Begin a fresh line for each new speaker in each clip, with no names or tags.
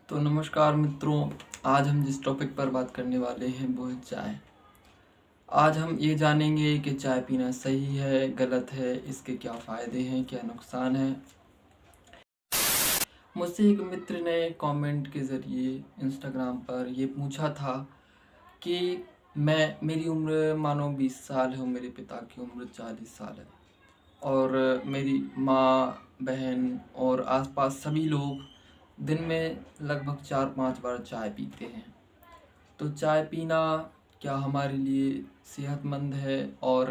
तो नमस्कार मित्रों, आज हम जिस टॉपिक पर बात करने वाले हैं वो है चाय। आज हम ये जानेंगे कि चाय पीना सही है, गलत है, इसके क्या फ़ायदे हैं, क्या नुकसान है। मुझसे एक मित्र ने कमेंट के ज़रिए इंस्टाग्राम पर ये पूछा था कि मेरी उम्र मानो 20 साल है और मेरे पिता की उम्र 40 साल है और मेरी माँ, बहन और आसपास सभी लोग दिन में लगभग 4-5 बार चाय पीते हैं। तो चाय पीना क्या हमारे लिए सेहतमंद है और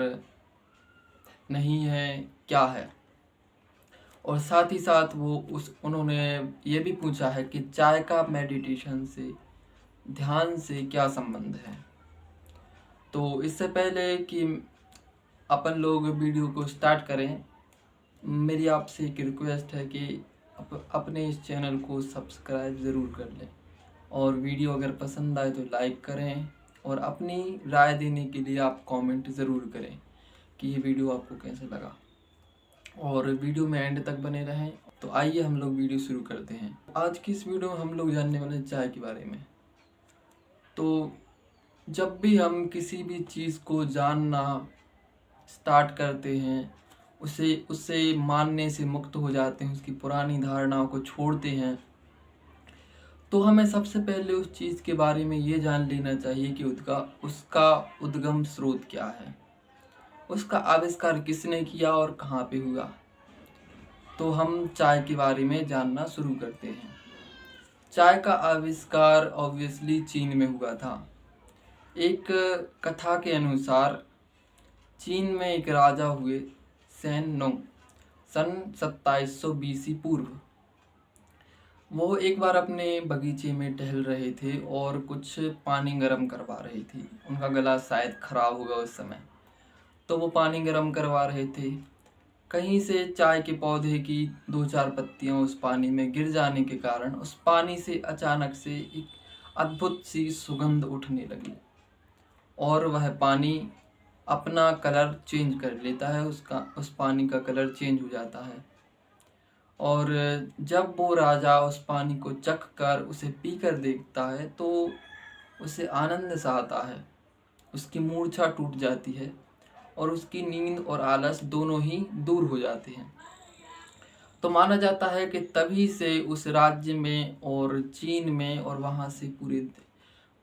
नहीं है, क्या है? और साथ ही साथ उन्होंने ये भी पूछा है कि चाय का मेडिटेशन से, ध्यान से क्या संबंध है। तो इससे पहले कि अपन लोग वीडियो को स्टार्ट करें, मेरी आपसे एक रिक्वेस्ट है कि अपने इस चैनल को सब्सक्राइब ज़रूर कर लें और वीडियो अगर पसंद आए तो लाइक करें और अपनी राय देने के लिए आप कमेंट ज़रूर करें कि ये वीडियो आपको कैसे लगा और वीडियो में एंड तक बने रहें। तो आइए हम लोग वीडियो शुरू करते हैं। आज की इस वीडियो में हम लोग जानने वाले हैं चाय के बारे में। तो जब भी हम किसी भी चीज़ को जानना स्टार्ट करते हैं, उसे उससे मानने से मुक्त हो जाते हैं, उसकी पुरानी धारणाओं को छोड़ते हैं, तो हमें सबसे पहले उस चीज़ के बारे में ये जान लेना चाहिए कि उसका उद्गम स्रोत क्या है, उसका आविष्कार किसने किया और कहाँ पे हुआ। तो हम चाय के बारे में जानना शुरू करते हैं। चाय का आविष्कार ऑब्वियसली चीन में हुआ था। एक कथा के अनुसार चीन में एक राजा हुए, सैन नुंग, सन 2700 BC पूर्व। वो एक बार अपने बगीचे में टहल रहे थे और कुछ पानी गर्म करवा रहे थे। उनका गला शायद खराब होगा उस समय, तो वो पानी गर्म करवा रहे थे। कहीं से चाय के पौधे की 2-4 पत्तियां उस पानी में गिर जाने के कारण उस पानी से अचानक से एक अद्भुत सी सुगंध उठने लगी और वह पानी अपना कलर चेंज कर लेता है, उस पानी का कलर चेंज हो जाता है। और जब वो राजा उस पानी को चख कर उसे पी कर देखता है तो उसे आनंद सा आता है, उसकी मूर्छा टूट जाती है और उसकी नींद और आलस दोनों ही दूर हो जाते हैं। तो माना जाता है कि तभी से उस राज्य में और चीन में और वहाँ से पूरे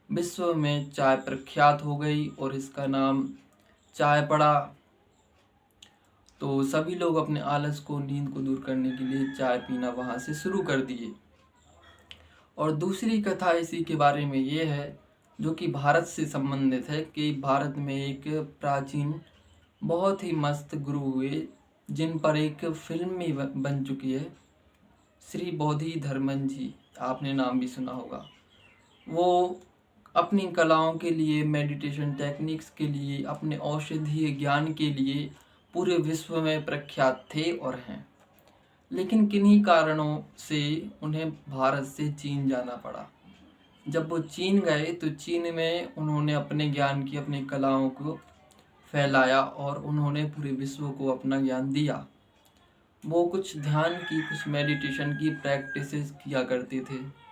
विश्व में चाय प्रख्यात हो गई और इसका नाम चाय पड़ा। तो सभी लोग अपने आलस को, नींद को दूर करने के लिए चाय पीना वहाँ से शुरू कर दिए। और दूसरी कथा इसी के बारे में ये है, जो कि भारत से संबंधित है, कि भारत में एक प्राचीन बहुत ही मस्त गुरु हुए जिन पर एक फिल्म भी बन चुकी है, श्री बोधि धर्मन जी। आपने नाम भी सुना होगा। वो अपनी कलाओं के लिए, मेडिटेशन टेक्निक्स के लिए, अपने औषधीय ज्ञान के लिए पूरे विश्व में प्रख्यात थे और हैं। लेकिन किन्हीं कारणों से उन्हें भारत से चीन जाना पड़ा। जब वो चीन गए तो चीन में उन्होंने अपने ज्ञान की, अपनी कलाओं को फैलाया और उन्होंने पूरे विश्व को अपना ज्ञान दिया। वो कुछ ध्यान की, कुछ मेडिटेशन की प्रैक्टिसेस किया करते थे।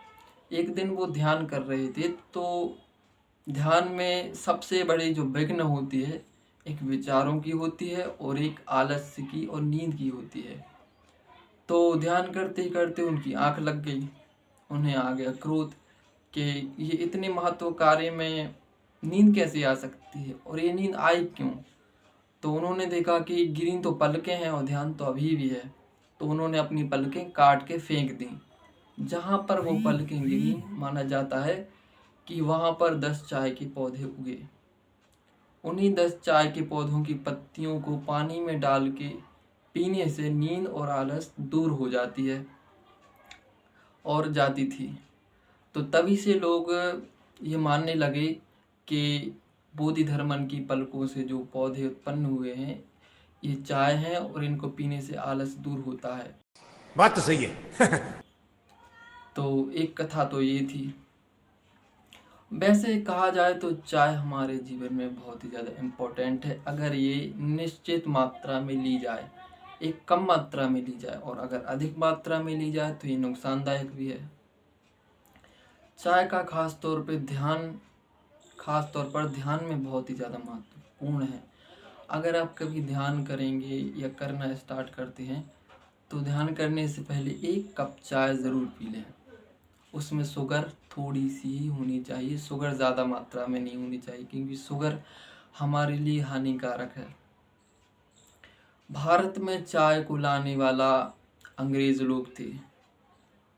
एक दिन वो ध्यान कर रहे थे तो ध्यान में सबसे बड़ी जो विघ्न होती है, एक विचारों की होती है और एक आलस्य की और नींद की होती है। तो ध्यान करते करते उनकी आंख लग गई। उन्हें आ गया क्रोध कि ये इतने महत्व कार्य में नींद कैसे आ सकती है और ये नींद आई क्यों। तो उन्होंने देखा कि गिरी तो पलकें हैं और ध्यान तो अभी भी है। तो उन्होंने अपनी पलकें काट के फेंक दी। जहाँ पर वो पलकें गिरी, माना जाता है कि वहाँ पर 10 चाय के पौधे उगे। उन्हीं 10 चाय के पौधों की पत्तियों को पानी में डाल के पीने से नींद और आलस दूर हो जाती है और जाती थी। तो तभी से लोग ये मानने लगे कि बोधि धर्मन की पलकों से जो पौधे उत्पन्न हुए हैं ये चाय हैं और इनको पीने से आलस दूर होता है।
बात तो सही है।
तो एक कथा तो ये थी। वैसे कहा जाए तो चाय हमारे जीवन में बहुत ही ज़्यादा इम्पोर्टेंट है, अगर ये निश्चित मात्रा में ली जाए। एक कम मात्रा में ली जाए और अगर अधिक मात्रा में ली जाए तो ये नुकसानदायक भी है। चाय का खास तौर पर ध्यान में बहुत ही ज़्यादा महत्वपूर्ण है। अगर आप कभी ध्यान करेंगे या करना स्टार्ट करते हैं तो ध्यान करने से पहले 1 कप चाय ज़रूर पी लें। उसमें शुगर थोड़ी सी ही होनी चाहिए, शुगर ज़्यादा मात्रा में नहीं होनी चाहिए, क्योंकि शुगर हमारे लिए हानिकारक है। भारत में चाय को लाने वाला अंग्रेज़ लोग थे।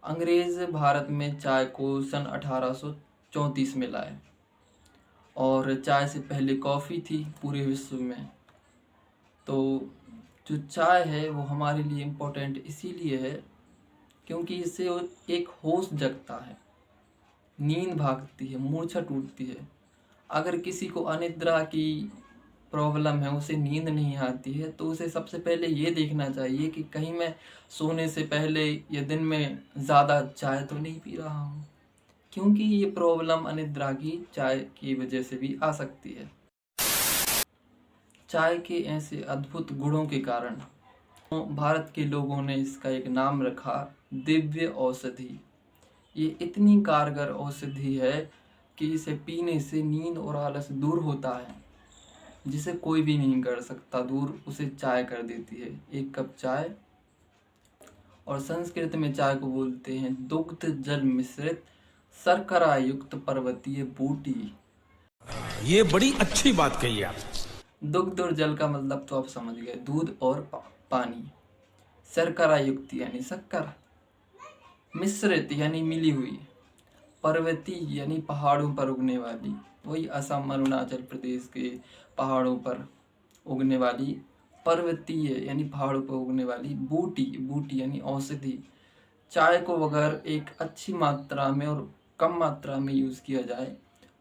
अंग्रेज़ भारत में चाय को सन 1834 में लाए, और चाय से पहले कॉफ़ी थी पूरे विश्व में। तो जो चाय है वो हमारे लिए इम्पोर्टेंट इसीलिए है क्योंकि इससे एक होश जगता है, नींद भागती है, मूर्छा टूटती है। अगर किसी को अनिद्रा की प्रॉब्लम है, उसे नींद नहीं आती है, तो उसे सबसे पहले ये देखना चाहिए कि कहीं मैं सोने से पहले या दिन में ज़्यादा चाय तो नहीं पी रहा हूँ, क्योंकि ये प्रॉब्लम अनिद्रा की चाय की वजह से भी आ सकती है। चाय के ऐसे अद्भुत गुणों के कारण भारत के लोगों ने इसका एक नाम रखा, दिव्य औषधि। ये इतनी कारगर औषधि है कि इसे पीने से नींद और आलस दूर होता है, जिसे कोई भी नहीं कर सकता दूर, उसे चाय कर देती है 1 कप चाय। और संस्कृत में चाय को बोलते हैं दुग्ध जल मिश्रित शर्करा युक्त पर्वतीय बूटी।
ये बड़ी अच्छी बात कही आप।
दुग्ध और जल का मतलब तो आप समझ गए, दूध और पानी। शर्करा युक्त यानी शक्कर, मिश्रित यानी मिली हुई, पर्वतीय यानी पहाड़ों पर उगने वाली, वही असम अरुणाचल प्रदेश के पहाड़ों पर उगने वाली, पर्वतीय यानी पहाड़ों पर उगने वाली बूटी, बूटी यानी औषधि। चाय को अगर एक अच्छी मात्रा में और कम मात्रा में यूज़ किया जाए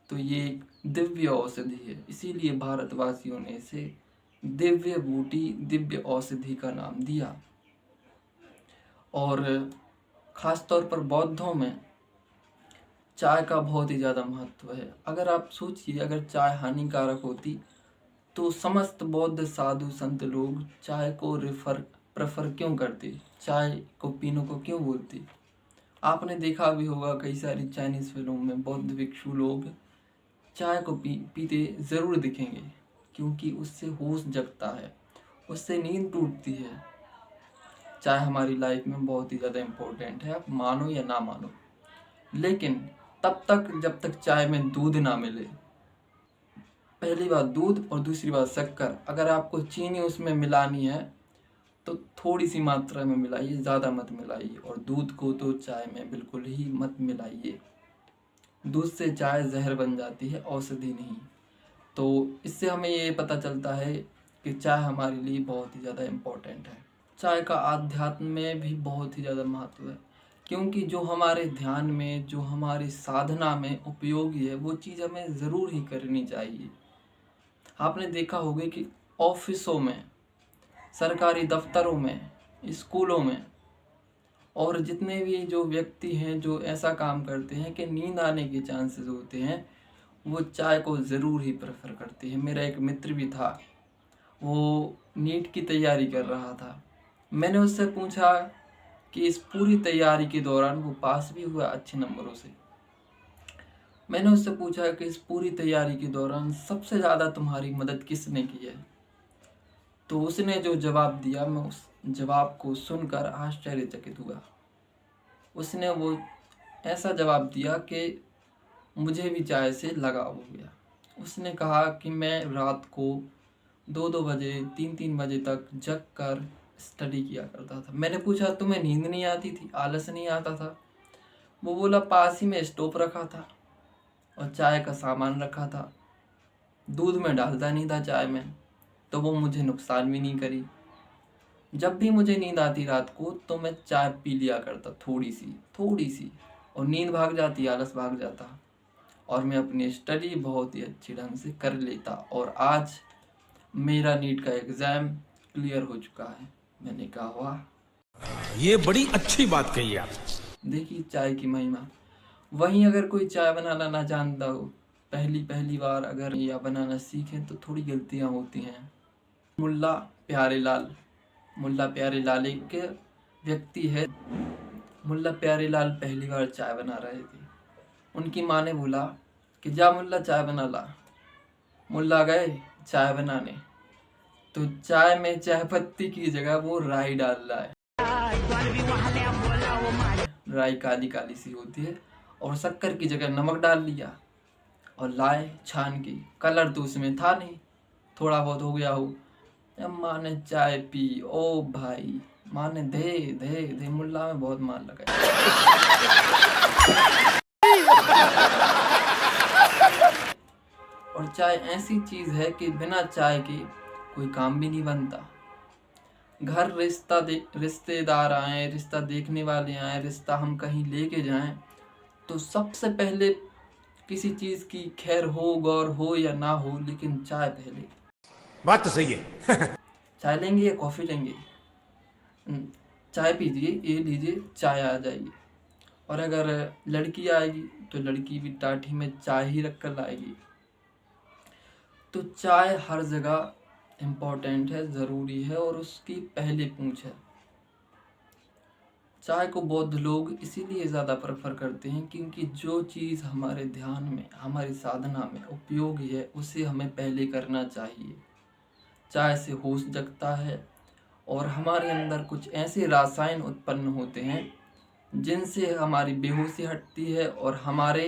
तो ये एक दिव्य औषधि है, इसीलिए भारतवासियों ने इसे दिव्य बूटी, दिव्य औषधि का नाम दिया। और ख़ास तौर पर बौद्धों में चाय का बहुत ही ज़्यादा महत्व है। अगर आप सोचिए, अगर चाय हानिकारक होती तो समस्त बौद्ध साधु संत लोग चाय को प्रेफर क्यों करते, चाय को पीने को क्यों बोलते? आपने देखा भी होगा कई सारी चाइनीज़ फिल्मों में बौद्ध भिक्षु लोग चाय को पीते ज़रूर दिखेंगे, क्योंकि उससे होश जगता है, उससे नींद टूटती है। चाय हमारी लाइफ में बहुत ही ज़्यादा इम्पोर्टेंट है, आप मानो या ना मानो। लेकिन तब तक जब तक चाय में दूध ना मिले, पहली बात दूध और दूसरी बात शक्कर। अगर आपको चीनी उसमें मिलानी है तो थोड़ी सी मात्रा में मिलाइए, ज़्यादा मत मिलाइए। और दूध को तो चाय में बिल्कुल ही मत मिलाइए, दूध से चाय जहर बन जाती है, औषधि नहीं। तो इससे हमें ये पता चलता है कि चाय हमारे लिए बहुत ही ज़्यादा इम्पोर्टेंट है। चाय का आध्यात्म में भी बहुत ही ज़्यादा महत्व है, क्योंकि जो हमारे ध्यान में, जो हमारी साधना में उपयोगी है, वो चीज़ हमें ज़रूर ही करनी चाहिए। आपने देखा होगा कि ऑफिसों में, सरकारी दफ्तरों में, स्कूलों में, और जितने भी जो व्यक्ति हैं जो ऐसा काम करते हैं कि नींद आने के चांसेस होते हैं, वो चाय को ज़रूर ही प्रेफर करते हैं। मेरा एक मित्र भी था, वो नीट की तैयारी कर रहा था। मैंने उससे पूछा कि इस पूरी तैयारी के दौरान, वो पास भी हुआ अच्छे नंबरों से, मैंने उससे पूछा कि इस पूरी तैयारी के दौरान सबसे ज़्यादा तुम्हारी मदद किसने की है? तो उसने जो जवाब दिया, मैं उस जवाब को सुनकर आश्चर्यचकित हुआ। उसने वो ऐसा जवाब दिया कि मुझे भी चाय से लगाव हो गया। उसने कहा कि मैं रात को 2-2 बजे, 3-3 बजे तक जग कर स्टडी किया करता था। मैंने पूछा तुम्हें नींद नहीं आती थी, आलस नहीं आता था? वो बोला पास ही में स्टोव रखा था और चाय का सामान रखा था, दूध में डालता नहीं था चाय में, तो वो मुझे नुकसान भी नहीं करी। जब भी मुझे नींद आती रात को तो मैं चाय पी लिया करता, थोड़ी सी, और नींद भाग जाती, आलस भाग जाता, और मैं अपनी स्टडी बहुत ही अच्छी ढंग से कर लेता। और आज मेरा नीट का एग्ज़ाम क्लियर हो चुका है। मैंने कहा वाह,
ये बड़ी अच्छी बात कही आप।
देखिए चाय की महिमा। वहीं अगर कोई चाय बनाना ना जानता हो, पहली बार अगर या बनाना सीखे, तो थोड़ी गलतियाँ होती हैं। मुल्ला प्यारेलाल एक व्यक्ति है। मुल्ला प्यारेलाल पहली बार चाय बना रहे थे, उनकी माँ ने बोला कि जा मुल्ला चाय बना ला। मुल्ला गए चाय बनाने, तो चाय में चाय पत्ती की जगह वो राई डाल रहा है। राई काली काली सी होती है, और शक्कर की जगह नमक डाल लिया और लाए छान के। कलर तो उसमें था नहीं, थोड़ा बहुत हो गया हो। जब माँ ने चाय पी, ओ भाई, माँ ने दे दे दे, मुल्ला में बहुत मार लगा। और चाय ऐसी चीज है कि बिना चाय के कोई काम भी नहीं बनता। घर रिश्तेदार आए, रिश्ता देखने वाले आए, रिश्ता हम कहीं लेके जाएं, तो सबसे पहले किसी चीज की खैर हो, गौर हो या ना हो, लेकिन चाय पहले।
बात तो सही है।
चाय लेंगे या कॉफी लेंगे? चाय पीजिए, ये लीजिए, चाय आ जाएगी। और अगर लड़की आएगी तो लड़की भी टाठी में चाय ही रख कर लाएगी। तो चाय हर जगह इम्पोर्टेंट है, ज़रूरी है, और उसकी पहले पूंछ है। चाय को बौद्ध लोग इसीलिए ज़्यादा प्रेफर करते हैं क्योंकि जो चीज़ हमारे ध्यान में, हमारी साधना में उपयोगी है, उसे हमें पहले करना चाहिए। चाय से होश जगता है और हमारे अंदर कुछ ऐसे रसायन उत्पन्न होते हैं जिनसे हमारी बेहोशी हटती है और हमारे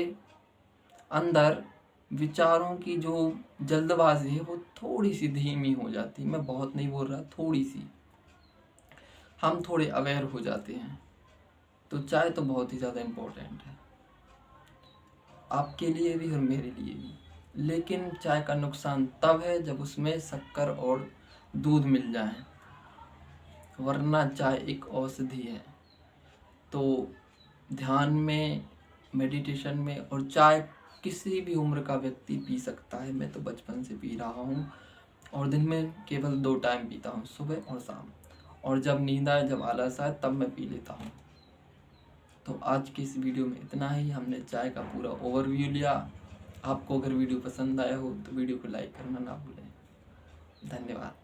अंदर विचारों की जो जल्दबाजी है वो थोड़ी सी धीमी हो जाती है। मैं बहुत नहीं बोल रहा, थोड़ी सी, हम थोड़े अवेयर हो जाते हैं। तो चाय तो बहुत ही ज़्यादा इम्पोर्टेंट है, आपके लिए भी और मेरे लिए भी। लेकिन चाय का नुकसान तब है जब उसमें शक्कर और दूध मिल जाए, वरना चाय एक औषधि है। तो ध्यान में, मेडिटेशन में, और चाय किसी भी उम्र का व्यक्ति पी सकता है। मैं तो बचपन से पी रहा हूँ और दिन में केवल 2 टाइम पीता हूँ, सुबह और शाम। और जब नींद आए, जब आलस आए, तब मैं पी लेता हूँ। तो आज की इस वीडियो में इतना ही। हमने चाय का पूरा ओवरव्यू लिया। आपको अगर वीडियो पसंद आया हो तो वीडियो को लाइक करना ना भूलें। धन्यवाद।